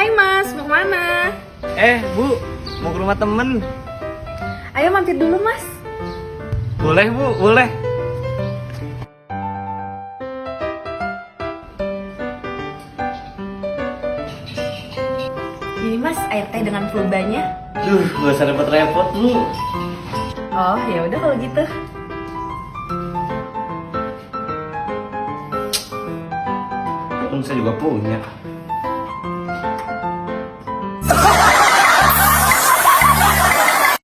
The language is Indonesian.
Hai Mas, mau kemana? Bu, mau ke rumah temen. Ayo mampir dulu Mas. Boleh Bu, boleh. Ini Mas, air teh dengan flubanya. Gak usah repot-repot Bu. Oh, ya udah kalau gitu. Kan saya juga punya.